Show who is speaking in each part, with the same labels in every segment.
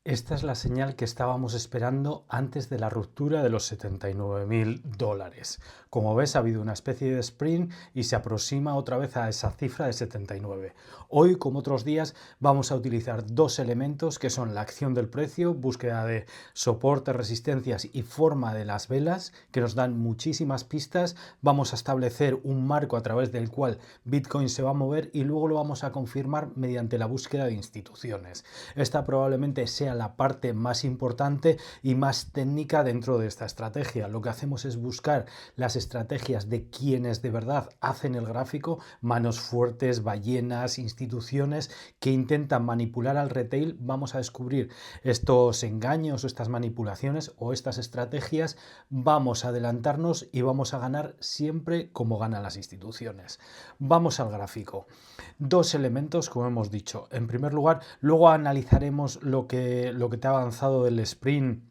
Speaker 1: Esta es la señal que estábamos esperando antes de la ruptura de los $79.000. Como ves, ha habido una especie de sprint y se aproxima otra vez a esa cifra de 79. Hoy, como otros días, vamos a utilizar dos elementos que son la acción del precio, búsqueda de soportes, resistencias y forma de las velas, que nos dan muchísimas pistas. Vamos a establecer un marco a través del cual Bitcoin se va a mover y luego lo vamos a confirmar mediante la búsqueda de instituciones. Esta probablemente sea la parte más importante y más técnica dentro de esta estrategia. Lo que hacemos es buscar las estrategias de quienes de verdad hacen el gráfico, manos fuertes, ballenas, instituciones que intentan manipular al retail. Vamos a descubrir estos engaños o estas manipulaciones o estas estrategias, vamos a adelantarnos y vamos a ganar siempre como ganan las instituciones. Vamos al gráfico. Dos elementos, como hemos dicho. En primer lugar, luego analizaremos lo que te ha avanzado del sprint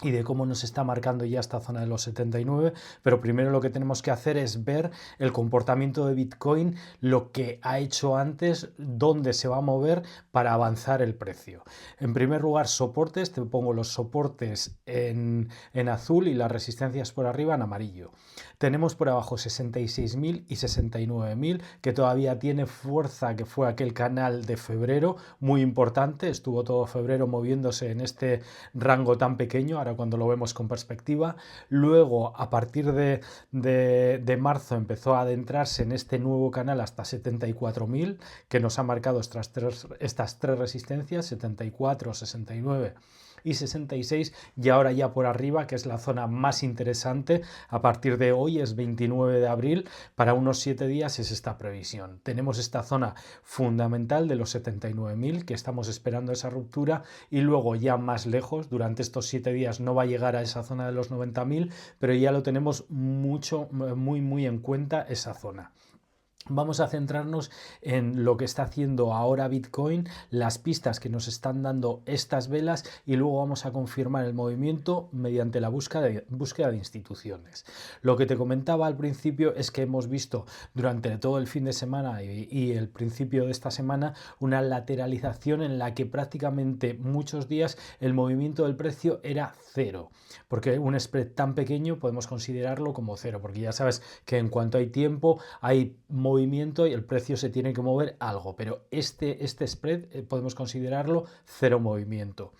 Speaker 1: y de cómo nos está marcando ya esta zona de los 79, pero primero lo que tenemos que hacer es ver el comportamiento de Bitcoin, lo que ha hecho antes, dónde se va a mover para avanzar el precio. En primer lugar, soportes, te pongo los soportes en azul y las resistencias por arriba en amarillo. Tenemos por abajo 66.000 y 69.000, que todavía tiene fuerza, que fue aquel canal de febrero, muy importante, estuvo todo febrero moviéndose en este rango tan pequeño, ahora cuando lo vemos con perspectiva. Luego, a partir de marzo, empezó a adentrarse en este nuevo canal hasta 74.000, que nos ha marcado estas tres resistencias, 74, 69 y 66, y ahora ya por arriba, que es la zona más interesante, a partir de hoy es 29 de abril, para unos 7 días es esta previsión. Tenemos esta zona fundamental de los 79.000, que estamos esperando esa ruptura, y luego ya más lejos, durante estos 7 días no va a llegar a esa zona de los 90.000, pero ya lo tenemos muy en cuenta esa zona. Vamos a centrarnos en lo que está haciendo ahora Bitcoin, las pistas que nos están dando estas velas, y luego vamos a confirmar el movimiento mediante la búsqueda de instituciones. Lo que te comentaba al principio es que hemos visto durante todo el fin de semana y el principio de esta semana una lateralización en la que prácticamente muchos días el movimiento del precio era cero, porque un spread tan pequeño podemos considerarlo como cero, porque ya sabes que en cuanto hay tiempo hay movimiento y el precio se tiene que mover algo, pero este spread podemos considerarlo cero movimiento.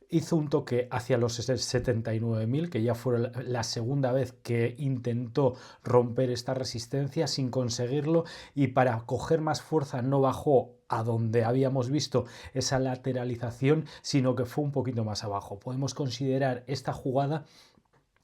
Speaker 1: Hizo un toque hacia los 79.000, que ya fue la segunda vez que intentó romper esta resistencia sin conseguirlo, y para coger más fuerza no bajó a donde habíamos visto esa lateralización, sino que fue un poquito más abajo. Podemos considerar esta jugada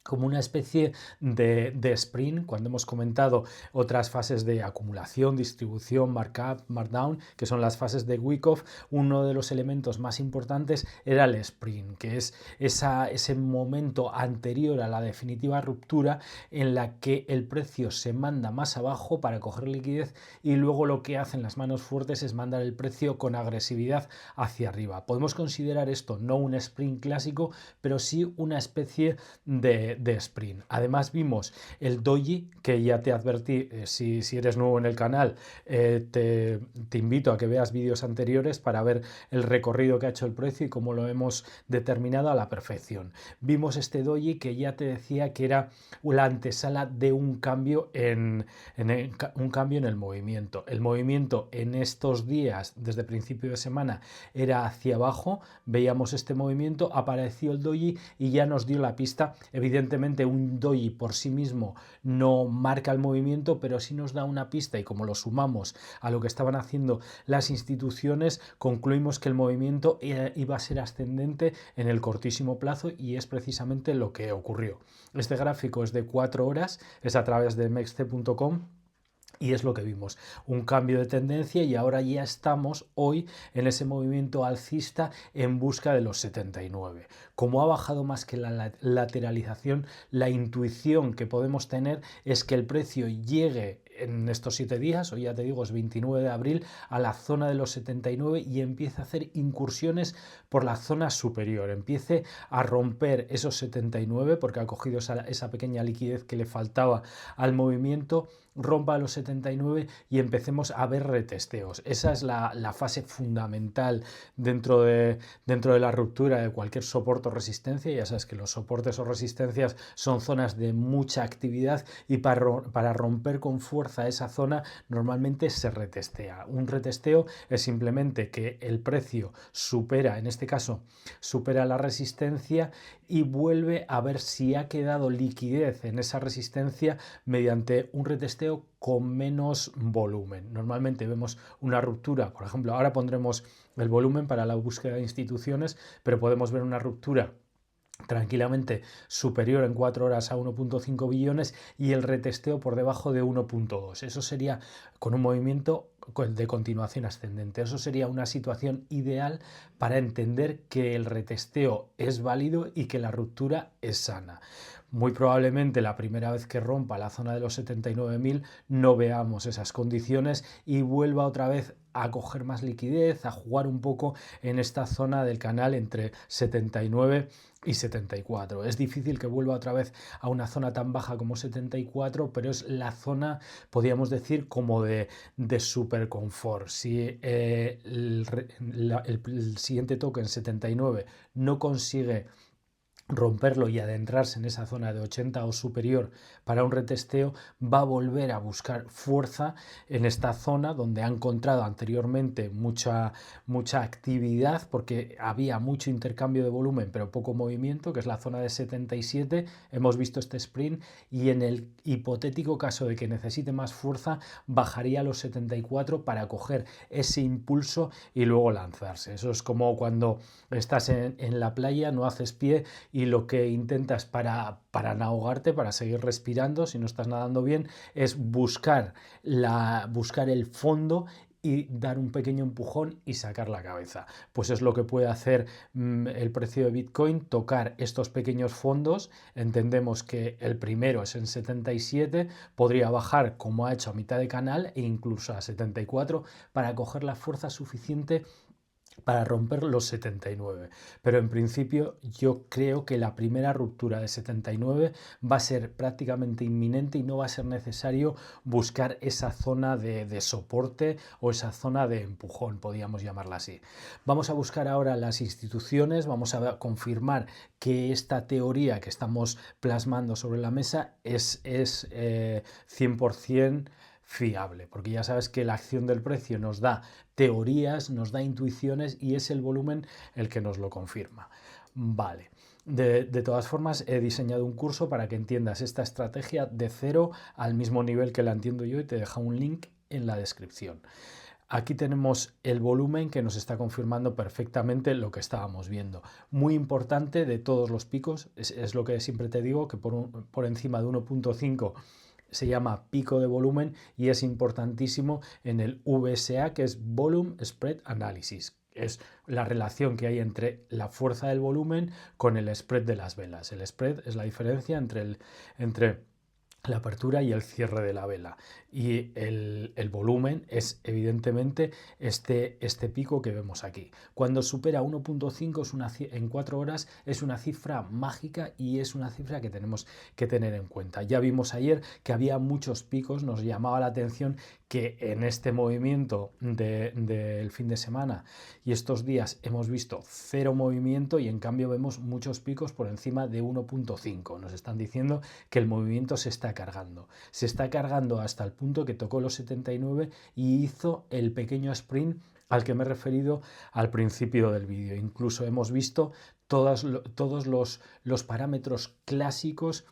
Speaker 1: como una especie de sprint, cuando hemos comentado otras fases de acumulación, distribución, markup, markdown, que son las fases de Wyckoff. Uno de los elementos más importantes era el sprint, que es ese momento anterior a la definitiva ruptura en la que el precio se manda más abajo para coger liquidez, y luego lo que hacen las manos fuertes es mandar el precio con agresividad hacia arriba. Podemos considerar esto no un sprint clásico, pero sí una especie de sprint. Además vimos el doji, que ya te advertí, si eres nuevo en el canal, te invito a que veas vídeos anteriores para ver el recorrido que ha hecho el precio y cómo lo hemos determinado a la perfección. Vimos este doji que ya te decía que era la antesala de un cambio en el movimiento. El movimiento en estos días, desde principio de semana, era hacia abajo. Veíamos este movimiento, apareció el doji y ya nos dio la pista. Evidentemente un doji por sí mismo no marca el movimiento, pero sí nos da una pista, y como lo sumamos a lo que estaban haciendo las instituciones, concluimos que el movimiento iba a ser ascendente en el cortísimo plazo, y es precisamente lo que ocurrió. Este gráfico es de 4 horas, es a través de mexc.com. Y es lo que vimos, un cambio de tendencia, y ahora ya estamos hoy en ese movimiento alcista en busca de los 79. Como ha bajado más que la lateralización, la intuición que podemos tener es que el precio llegue en estos 7 días, hoy ya te digo es 29 de abril, a la zona de los 79 y empiece a hacer incursiones por la zona superior, empiece a romper esos 79 porque ha cogido esa pequeña liquidez que le faltaba al movimiento, rompa los 79 y empecemos a ver retesteos. Esa es la fase fundamental dentro de la ruptura de cualquier soporte o resistencia. Ya sabes que los soportes o resistencias son zonas de mucha actividad y para romper con fuerza esa zona normalmente se retestea. Un retesteo es simplemente que el precio supera, en este caso, supera la resistencia y vuelve a ver si ha quedado liquidez en esa resistencia mediante un retesteo con menos volumen. Normalmente vemos una ruptura, por ejemplo, ahora pondremos el volumen para la búsqueda de instituciones, pero podemos ver una ruptura tranquilamente superior en 4 horas a 1,5 billones y el retesteo por debajo de 1,2. Eso sería con un movimiento de continuación ascendente. Eso sería una situación ideal para entender que el retesteo es válido y que la ruptura es sana. Muy probablemente la primera vez que rompa la zona de los 79.000 no veamos esas condiciones y vuelva otra vez a coger más liquidez, a jugar un poco en esta zona del canal entre 79 y 74. Es difícil que vuelva otra vez a una zona tan baja como 74, pero es la zona, podríamos decir, como de super confort. Si el siguiente toque en 79 no consigue romperlo y adentrarse en esa zona de 80 o superior para un retesteo, va a volver a buscar fuerza en esta zona donde ha encontrado anteriormente mucha actividad porque había mucho intercambio de volumen pero poco movimiento, que es la zona de 77. Hemos visto este sprint y en el hipotético caso de que necesite más fuerza bajaría a los 74 para coger ese impulso y luego lanzarse. Eso es como cuando estás en la playa, no haces pie y lo que intentas para no ahogarte, para seguir respirando, si no estás nadando bien, es buscar el fondo y dar un pequeño empujón y sacar la cabeza. Pues es lo que puede hacer el precio de Bitcoin, tocar estos pequeños fondos. Entendemos que el primero es en 77, podría bajar como ha hecho a mitad de canal e incluso a 74 para coger la fuerza suficiente para romper los 79. Pero en principio yo creo que la primera ruptura de 79 va a ser prácticamente inminente y no va a ser necesario buscar esa zona de soporte o esa zona de empujón, podríamos llamarla así. Vamos a buscar ahora las instituciones, vamos a confirmar que esta teoría que estamos plasmando sobre la mesa es 100% fiable, porque ya sabes que la acción del precio nos da teorías, nos da intuiciones y es el volumen el que nos lo confirma. Vale. De todas formas, he diseñado un curso para que entiendas esta estrategia de cero al mismo nivel que la entiendo yo y te dejo un link en la descripción. Aquí tenemos el volumen que nos está confirmando perfectamente lo que estábamos viendo. Muy importante de todos los picos, es lo que siempre te digo, que por encima de 1,5 se llama pico de volumen y es importantísimo en el VSA, que es Volume Spread Analysis. Es la relación que hay entre la fuerza del volumen con el spread de las velas. El spread es la diferencia entre la apertura y el cierre de la vela, y el volumen es evidentemente este pico que vemos aquí. Cuando supera 1,5 en 4 horas es una cifra mágica y es una cifra que tenemos que tener en cuenta. Ya vimos ayer que había muchos picos, nos llamaba la atención que en este movimiento del fin de semana y estos días hemos visto cero movimiento y en cambio vemos muchos picos por encima de 1,5. Nos están diciendo que el movimiento se está cargando hasta el punto que tocó los 79 y hizo el pequeño sprint al que me he referido al principio del vídeo. Incluso hemos visto todos los parámetros clásicos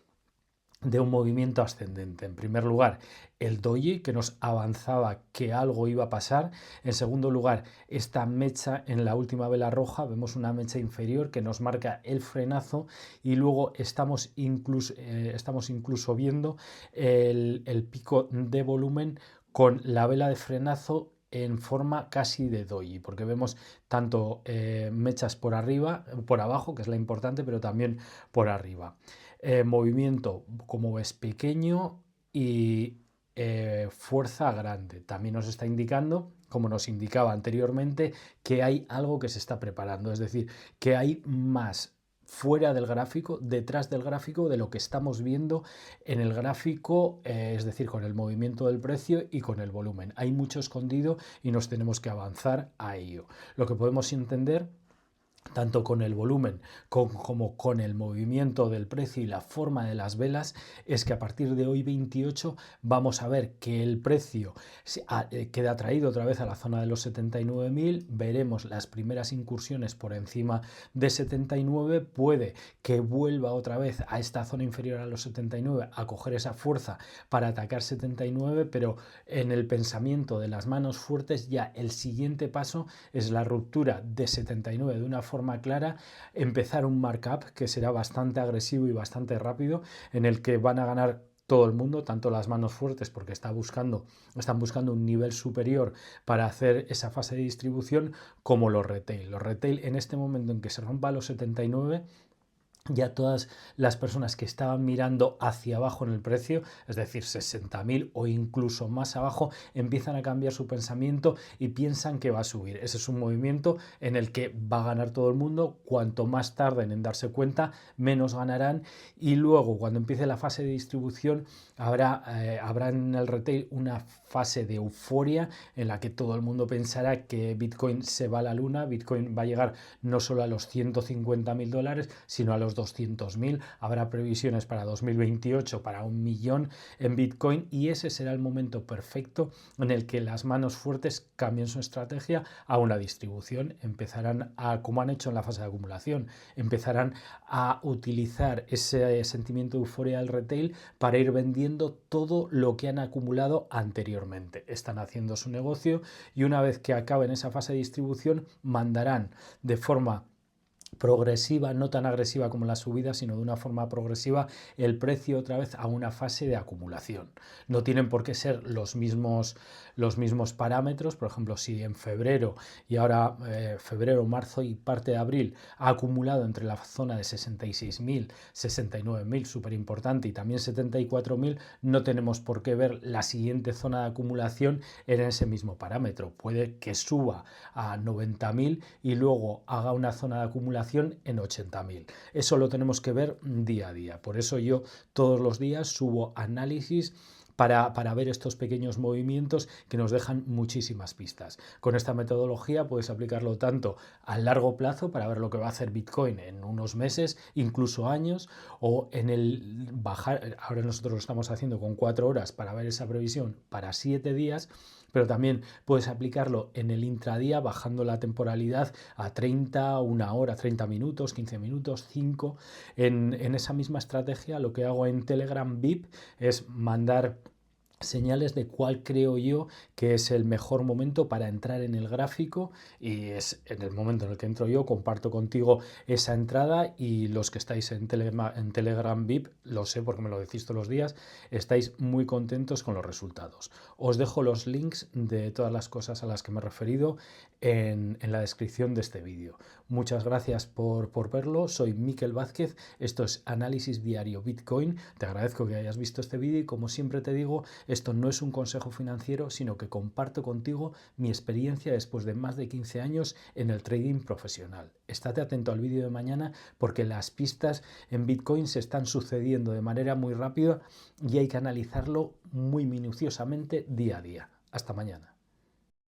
Speaker 1: de un movimiento ascendente. En primer lugar, el doji, que nos avanzaba que algo iba a pasar. En segundo lugar, esta mecha en la última vela roja, vemos una mecha inferior que nos marca el frenazo y luego estamos incluso viendo el pico de volumen con la vela de frenazo en forma casi de doji, porque vemos tanto mechas por arriba, por abajo, que es la importante, pero también por arriba. Movimiento, como ves, pequeño y fuerza grande. También nos está indicando, como nos indicaba anteriormente, que hay algo que se está preparando, es decir, que hay más fuera del gráfico, detrás del gráfico, de lo que estamos viendo en el gráfico, es decir, con el movimiento del precio y con el volumen. Hay mucho escondido y nos tenemos que avanzar a ello. Lo que podemos entender tanto con el volumen como con el movimiento del precio y la forma de las velas, es que a partir de hoy 28 vamos a ver que el precio queda atraído otra vez a la zona de los 79.000, veremos las primeras incursiones por encima de 79, puede que vuelva otra vez a esta zona inferior a los 79 a coger esa fuerza para atacar 79, pero en el pensamiento de las manos fuertes ya el siguiente paso es la ruptura de 79 de una forma clara, empezar un markup que será bastante agresivo y bastante rápido, en el que van a ganar todo el mundo, tanto las manos fuertes porque están buscando un nivel superior para hacer esa fase de distribución, como los retail. Los retail, en este momento en que se rompa los 79, ya todas las personas que estaban mirando hacia abajo en el precio, es decir, 60.000 o incluso más abajo, empiezan a cambiar su pensamiento y piensan que va a subir. Ese es un movimiento en el que va a ganar todo el mundo. Cuanto más tarden en darse cuenta, menos ganarán, y luego cuando empiece la fase de distribución habrá en el retail una fase de euforia en la que todo el mundo pensará que Bitcoin se va a la luna. Bitcoin va a llegar no solo a los 150.000 dólares, sino a los 200.000. Habrá previsiones para 2028 para 1.000.000 en Bitcoin, y ese será el momento perfecto en el que las manos fuertes cambien su estrategia a una distribución. Empezarán a, como han hecho en la fase de acumulación, empezarán a utilizar ese sentimiento de euforia del retail para ir vendiendo todo lo que han acumulado anteriormente. Están haciendo su negocio, y una vez que acaben esa fase de distribución mandarán de forma progresiva, no tan agresiva como la subida, sino de una forma progresiva, el precio otra vez a una fase de acumulación. No tienen por qué ser los mismos parámetros. Por ejemplo, si en febrero y ahora febrero, marzo y parte de abril ha acumulado entre la zona de 66.000, 69.000, súper importante, y también 74.000, no tenemos por qué ver la siguiente zona de acumulación en ese mismo parámetro. Puede que suba a 90.000 y luego haga una zona de acumulación en 80.000. Eso lo tenemos que ver día a día. Por eso yo todos los días subo análisis para ver estos pequeños movimientos que nos dejan muchísimas pistas. Con esta metodología puedes aplicarlo tanto a largo plazo para ver lo que va a hacer Bitcoin en unos meses, incluso años, o en el bajar. Ahora nosotros lo estamos haciendo con 4 horas para ver esa previsión para 7 días, pero también puedes aplicarlo en el intradía bajando la temporalidad a 30, 1 hora, 30 minutos, 15 minutos, 5. En esa misma estrategia lo que hago en Telegram VIP es mandar señales de cuál creo yo que es el mejor momento para entrar en el gráfico, y es en el momento en el que entro yo, comparto contigo esa entrada, y los que estáis en Telegram VIP, lo sé porque me lo decís todos los días, estáis muy contentos con los resultados. Os dejo los links de todas las cosas a las que me he referido en la descripción de este vídeo. Muchas gracias por verlo. Soy Miquel Vázquez, esto es Análisis Diario Bitcoin. Te agradezco que hayas visto este vídeo, y como siempre te digo, esto no es un consejo financiero, sino que comparto contigo mi experiencia después de más de 15 años en el trading profesional. Estate atento al vídeo de mañana, porque las pistas en Bitcoin se están sucediendo de manera muy rápida y hay que analizarlo muy minuciosamente día a día. Hasta mañana.